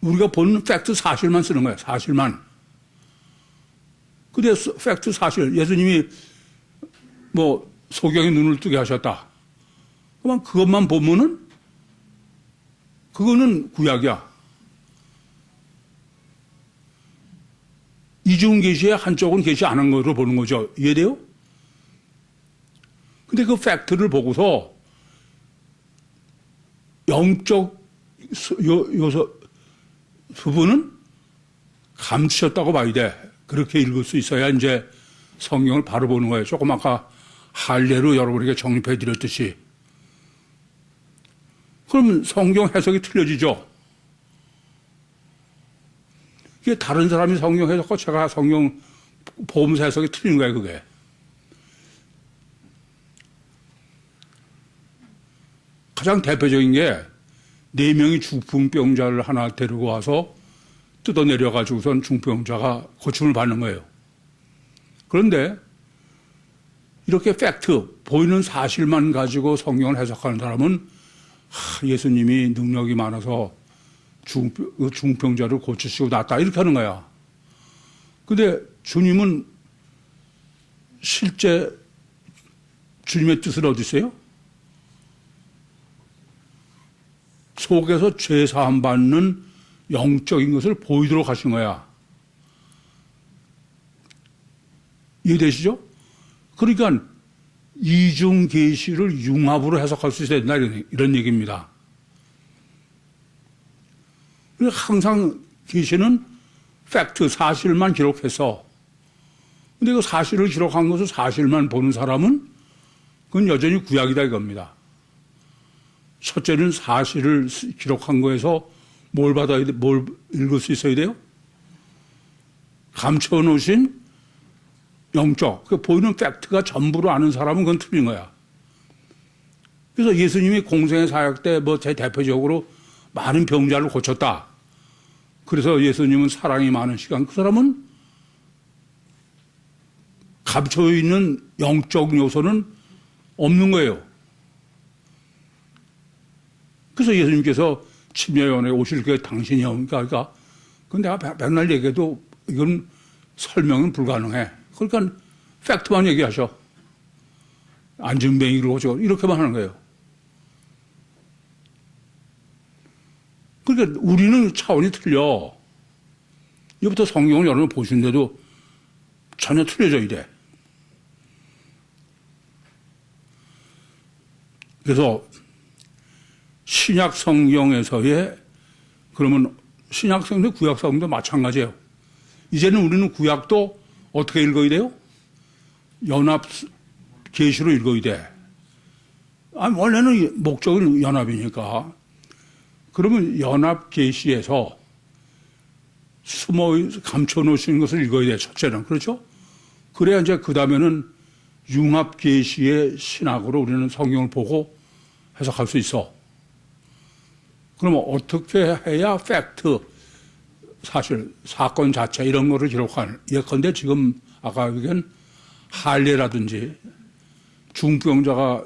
우리가 보는 팩트 사실만 쓰는 거야. 사실만. 근데 팩트 사실 예수님이 뭐 소경의 눈을 뜨게 하셨다. 그만 그것만 보면은 그거는 구약이야. 이중계시의 한쪽은 계시 안 한 것으로 보는 거죠. 이해돼요? 근데 그 팩트를 보고서 영적 요소 부분은 감추셨다고 봐야 돼. 그렇게 읽을 수 있어야 이제 성경을 바로 보는 거예요. 조금 아까 할례로 여러분에게 정립해 드렸듯이. 그러면 성경 해석이 틀려지죠. 이게 다른 사람이 성경 해석하고 제가 성경 보험사 해석이 틀린 거예요, 그게. 가장 대표적인 게 4명이 중풍병자를 하나 데리고 와서 뜯어내려가지고선 중풍병자가 고침을 받는 거예요. 그런데 이렇게 팩트, 보이는 사실만 가지고 성경을 해석하는 사람은 예수님이 능력이 많아서 중풍병자를 고치시고 낫다 이렇게 하는 거야. 근데 주님은 실제 주님의 뜻은 어디 있어요? 속에서 죄 사함 받는 영적인 것을 보이도록 하신 거야. 이해되시죠? 그러니까 이중 계시를 융합으로 해석할 수 있어야 된다 이런 얘기입니다. 항상 계시는 팩트, 사실만 기록해서 근데 그 사실을 기록한 것을 사실만 보는 사람은 그건 여전히 구약이다 이겁니다. 첫째는 사실을 기록한 거에서 뭘 받아야 돼? 뭘 읽을 수 있어야 돼요? 감춰놓으신 영적, 그 보이는 팩트가 전부로 아는 사람은 그건 틀린 거야. 그래서 예수님이 공생의 사역 때 뭐 대표적으로 많은 병자를 고쳤다. 그래서 예수님은 사랑이 많은 시간, 그 사람은 감춰있는 영적 요소는 없는 거예요. 그래서 예수님께서 침례요한에 오실 게 당신이 오니까 그건 내가 맨날 얘기해도 이건 설명은 불가능해. 그러니까 팩트만 얘기하셔. 안전뱅이를 오죠. 이렇게만 하는 거예요. 그러니까 우리는 차원이 틀려. 이부터 성경을 여러분 보시는데도 전혀 틀려져야 돼. 그래서 신약 성경에서의 그러면 신약 성경, 구약 성경도 마찬가지예요. 이제는 우리는 구약도 어떻게 읽어야 돼요? 연합 계시로 읽어야 돼. 아니, 원래는 목적은 연합이니까. 그러면 연합 계시에서 숨어 감춰 놓으신 것을 읽어야 돼. 첫째는 그렇죠? 그래야 이제 그 다음에는 융합 계시의 신학으로 우리는 성경을 보고 해석할 수 있어. 그러면 어떻게 해야 팩트, 사실 사건 자체 이런 거를 기록하는, 예컨대 지금 아까 얘기한 할례라든지 중병자가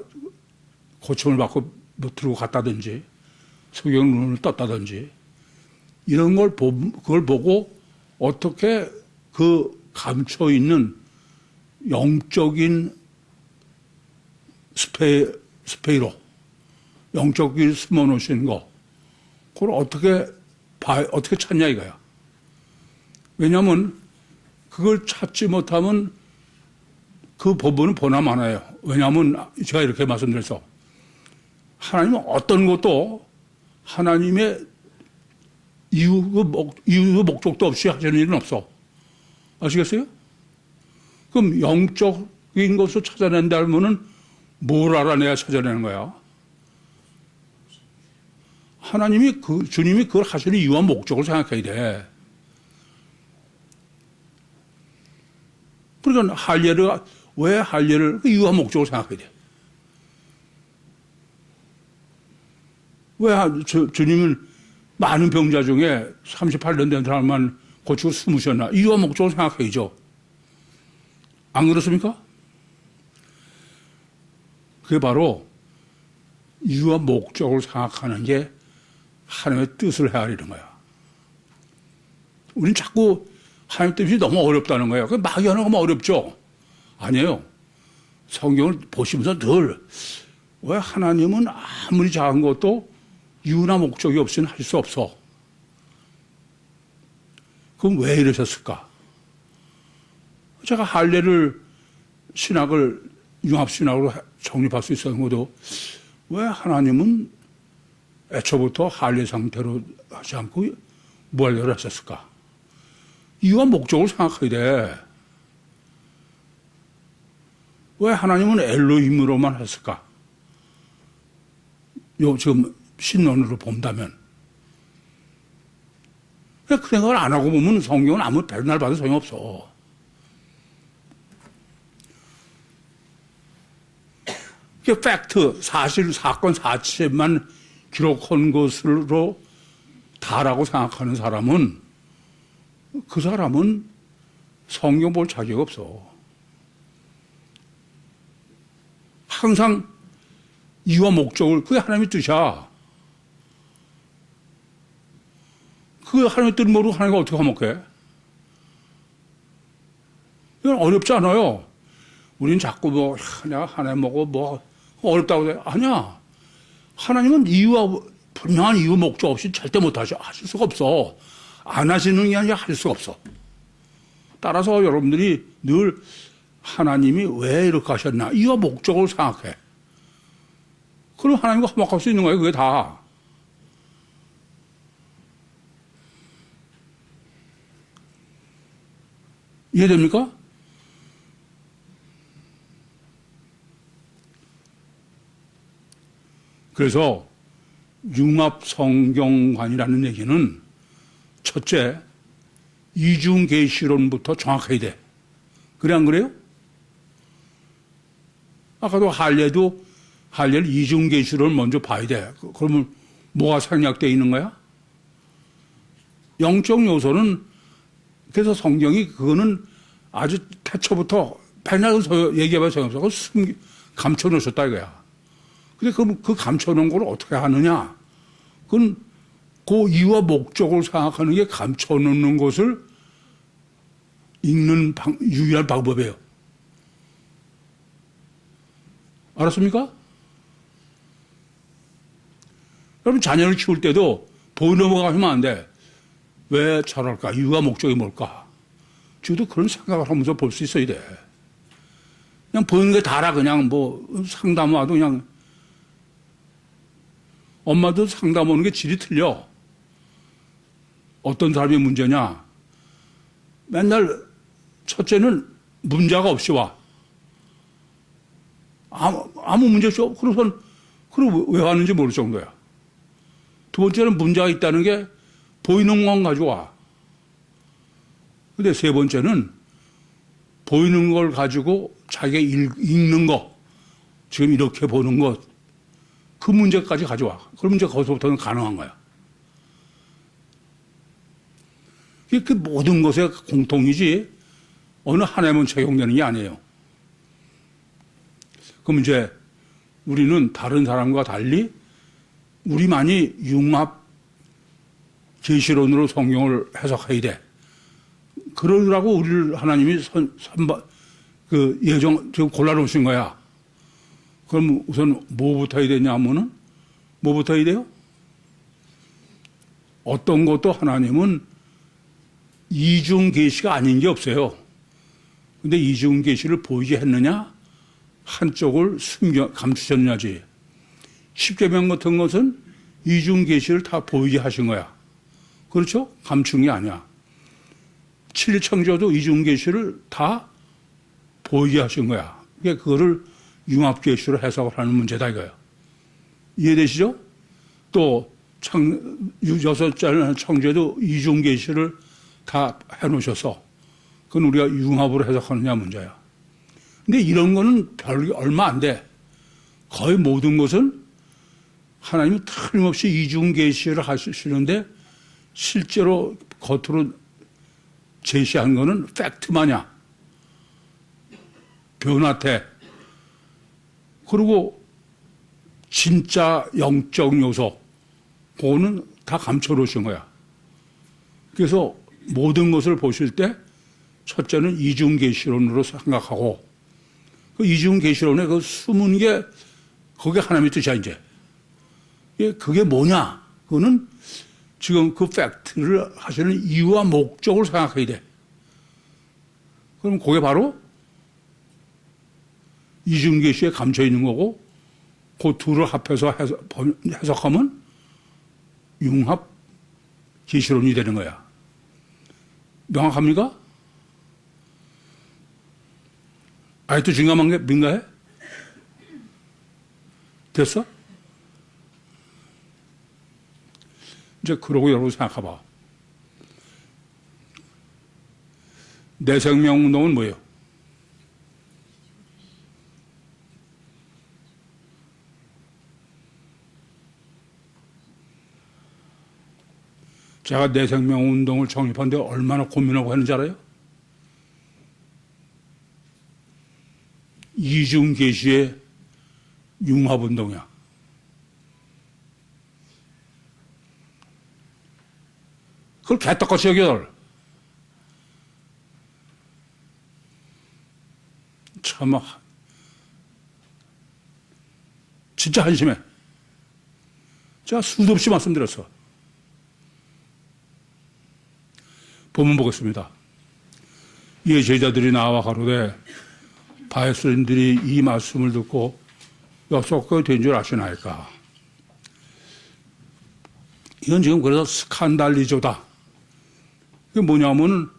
고침을 받고 뭐 들고 갔다든지 성경 눈을 떴다든지 이런 걸 그걸 보고 어떻게 그 감춰 있는 영적인 스페이로 영적인 숨어 놓으신 거 그걸 어떻게 찾냐 이거야. 왜냐하면 그걸 찾지 못하면 그 법은 보나마나요. 왜냐하면 제가 이렇게 말씀드렸어. 하나님은 어떤 것도 하나님의 이유도 목적도 없이 하시는 일은 없어. 아시겠어요? 그럼 영적인 것을 찾아낸다면은 뭘 알아내야 찾아내는 거야? 하나님이 주님이 그걸 하시는 이유와 목적을 생각해야 돼. 그러니까 왜 할례를 그 이유와 목적을 생각해야 돼. 왜 주님은 많은 병자 중에 38년 된 사람만 고치고 숨으셨나? 이유와 목적을 생각해야죠. 안 그렇습니까? 그게 바로 이유와 목적을 생각하는 게 하나님의 뜻을 헤아리는 거야. 우린 자꾸 하나님 뜻이 너무 어렵다는 거예요. 막연하고 어렵죠? 아니에요. 성경을 보시면서 늘 왜 하나님은 아무리 작은 것도 이유나 목적이 없이는 할 수 없어. 그럼 왜 이러셨을까? 제가 할례를 융합신학으로 정립할 수 있었는 것도 왜 하나님은 애초부터 한례 상태로 하지 않고 무한례를 했었을까? 이유와 목적을 생각해야 돼. 왜 하나님은 엘로힘으로만 했을까? 지금 신론으로 본다면. 그 생각을 안 하고 보면 성경은 아무 백날 봐도 소용없어. 그 팩트, 사실, 사건, 사체만 기록한 것으로 다라고 생각하는 사람은 그 사람은 성경 볼 자격 없어. 항상 이유와 목적을, 그게 하나님의 뜻이야. 그 하나님의 뜻을 모르고 하나님과 어떻게 화목해? 이건 어렵지 않아요. 우린 자꾸 내가 하나님 보고 어렵다고 해. 아니야. 하나님은 이유와, 분명한 이유, 목적 없이 절대 하실 수가 없어. 안 하시는 게 아니라 할 수가 없어. 따라서 여러분들이 늘 하나님이 왜 이렇게 하셨나? 이유와 목적을 생각해. 그럼 하나님과 화목할 수 있는 거예요, 그게 다. 이해됩니까? 그래서 융합성경관이라는 얘기는 첫째, 이중계시론부터 정확해야 돼. 그래 안 그래요? 아까도 할례를 이중계시론을 먼저 봐야 돼. 그러면 뭐가 생략되어 있는 거야? 영적 요소는, 그래서 성경이 그거는 아주 태초부터 백날 얘기해봐야 소용없어. 그거 감춰놓으셨다 이거야. 근데 그 감춰놓은 걸 어떻게 하느냐? 그건 그 이유와 목적을 생각하는 게 감춰놓는 것을 읽는 유일한 방법이에요. 알았습니까? 여러분 자녀를 키울 때도 보이 넘어가시면 안 돼. 왜 저럴까? 이유와 목적이 뭘까? 저도 그런 생각을 하면서 볼 수 있어야 돼. 그냥 보이는 게 다라 그냥 상담 와도 그냥 엄마도 상담 오는 게 질이 틀려. 어떤 사람이 문제냐? 맨날 첫째는 문제가 없이 와. 아무 문제 없이 그럼 왜 왔는지 모를 정도야. 두 번째는 문제가 있다는 게 보이는 것만 가지고 와. 근데 세 번째는 보이는 걸 가지고 자기가 읽는 거, 지금 이렇게 보는 것, 그 문제까지 가져와. 그러면 이제 거기서부터는 가능한 거야. 그 모든 것의 공통이지 어느 하나에만 적용되는 게 아니에요. 그럼 이제 우리는 다른 사람과 달리 우리만이 융합 계시론으로 성경을 해석해야 돼. 그러라고 우리를 하나님이 지금 골라놓으신 거야. 그럼 우선 뭐부터 해야 되냐 하면은 뭐부터 해야 돼요? 어떤 것도 하나님은 이중 계시가 아닌 게 없어요. 근데 이중 계시를 보이게 했느냐? 한쪽을 감추셨느냐지. 십계명 같은 것은 이중 계시를 다 보이게 하신 거야. 그렇죠? 감춘 게 아니야. 칠청조도 이중 계시를 다 보이게 하신 거야. 그거를 융합 계시로 해석을 하는 문제다 이거예요. 이해되시죠? 또 여섯 청조도 이중 계시를 다 해놓으셔서 그건 우리가 융합으로 해석하느냐 문제야. 근데 이런 거는 얼마 안 돼. 거의 모든 것은 하나님이 틀림없이 이중 계시를 하시는데 실제로 겉으로 제시한 거는 팩트마냐, 변화태, 그리고 진짜 영적 요소, 그거는 다 감춰놓으신 거야. 그래서 모든 것을 보실 때 첫째는 이중계시론으로 생각하고 그 이중계시론에 그 숨은 게 그게 하나님의 뜻이야 이제. 그게 뭐냐? 그거는 지금 그 팩트를 하시는 이유와 목적을 생각해야 돼. 그럼 그게 바로 이중계시에 감춰 있는 거고 그 둘을 합해서 해석하면 융합 계시론이 되는 거야. 명확합니까? 아직도 증감한 게 민가해? 됐어? 이제 그러고 여러분 생각해봐. 내 생명 운동은 뭐예요? 제가 내 생명 운동을 정립하는데 얼마나 고민하고 했는지 알아요? 이중 계시의 융합 운동이야. 그걸 개떡같이 여겨. 참, 진짜 한심해. 제가 수도 없이 말씀드렸어. 본문 보겠습니다. 이에 제자들이 나와 가로되 바리새인들이 이 말씀을 듣고 엽석하게 된 줄 아시나이까. 이건 지금 그래서 스칸달리조다. 이게 뭐냐면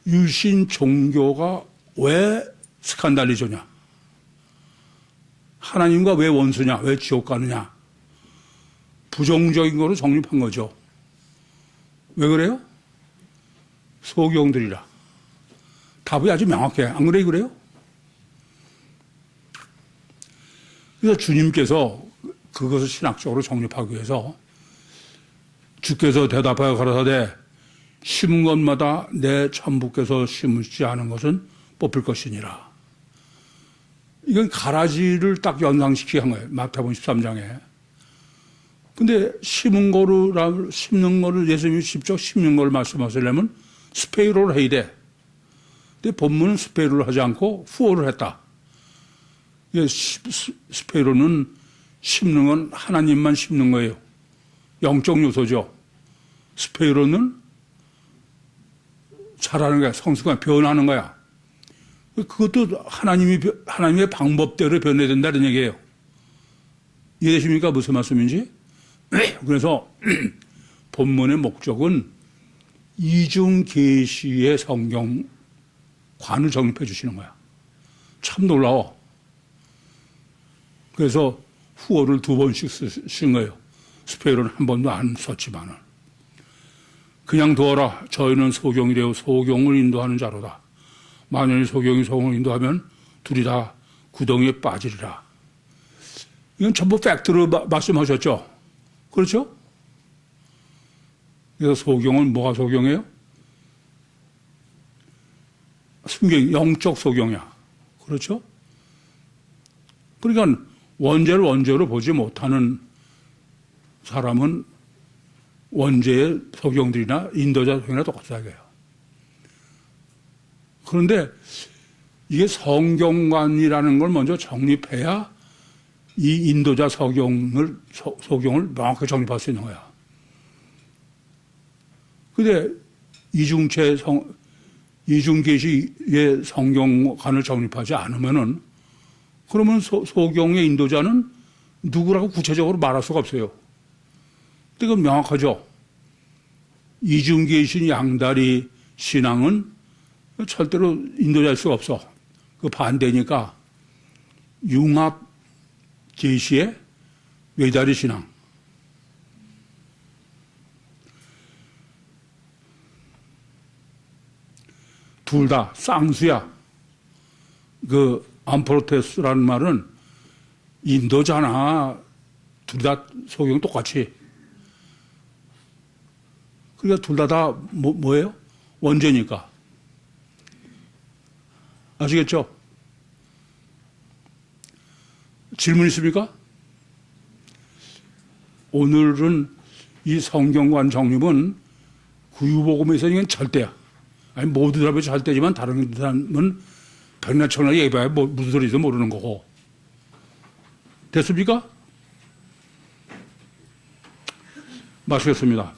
유신 종교가 왜 스칸달리조냐? 하나님과 왜 원수냐? 왜 지옥 가느냐? 부정적인 거로 정립한 거죠. 왜 그래요? 소경들이라. 답이 아주 명확해. 안 그래, 그래요? 그래서 주님께서 그것을 신학적으로 정립하기 위해서 주께서 대답하여 가라사대 심은 것마다 내 천부께서 심으시지 않은 것은 뽑힐 것이니라. 이건 가라지를 딱 연상시키게 한 거예요. 마태복음 13장에. 근데 심는 거를 예수님이 직접 심는 걸 말씀하시려면 스페이로를 해야 돼. 근데 본문은 스페이로를 하지 않고 후어를 했다. 스페이로는 심는 건 하나님만 심는 거예요. 영적 요소죠. 스페이로는 자라는 거야. 성수가 변하는 거야. 그것도 하나님의 방법대로 변해야 된다는 얘기예요. 이해되십니까? 무슨 말씀인지? 그래서 본문의 목적은 이중 계시의 성경관을 정립해 주시는 거야. 참 놀라워. 그래서 후어를 2번씩 쓴 거예요. 스페이로는 한 번도 안 썼지만은. 그냥 두어라. 저희는 소경이래요. 소경을 인도하는 자로다. 만일 소경이 소경을 인도하면 둘이 다 구덩이에 빠지리라. 이건 전부 팩트로 말씀하셨죠? 그렇죠? 그래서 소경은 뭐가 소경이에요? 영적 소경이야. 그렇죠? 그러니까 원죄를 원죄로 보지 못하는 사람은 원죄의 소경들이나 인도자 소경이나 똑같다 이거예요. 그런데 이게 성경관이라는 걸 먼저 정립해야 이 인도자 소경을 명확하게 정립할 수 있는 거야. 근데 이중계시의 성경관을 정립하지 않으면은 그러면 소경의 인도자는 누구라고 구체적으로 말할 수가 없어요. 근데 그건 명확하죠. 이중계신 양다리 신앙은 절대로 인도자일 수가 없어. 그 반대니까 융합 계시의 외다리 신앙. 둘 다 쌍수야. 그 암프로테스라는 말은 인도잖아. 둘 다 소경 똑같이. 그러니까 둘 다 뭐예요? 원죄니까. 아시겠죠? 질문 있습니까? 오늘은 이 성경관 정립은 구유복음에서 이건 절대야. 아니, 모두 사람이 절대지만 다른 사람은 백날천하게 얘기해봐야 무슨 소리인지도 모르는 거고. 됐습니까? 마치겠습니다.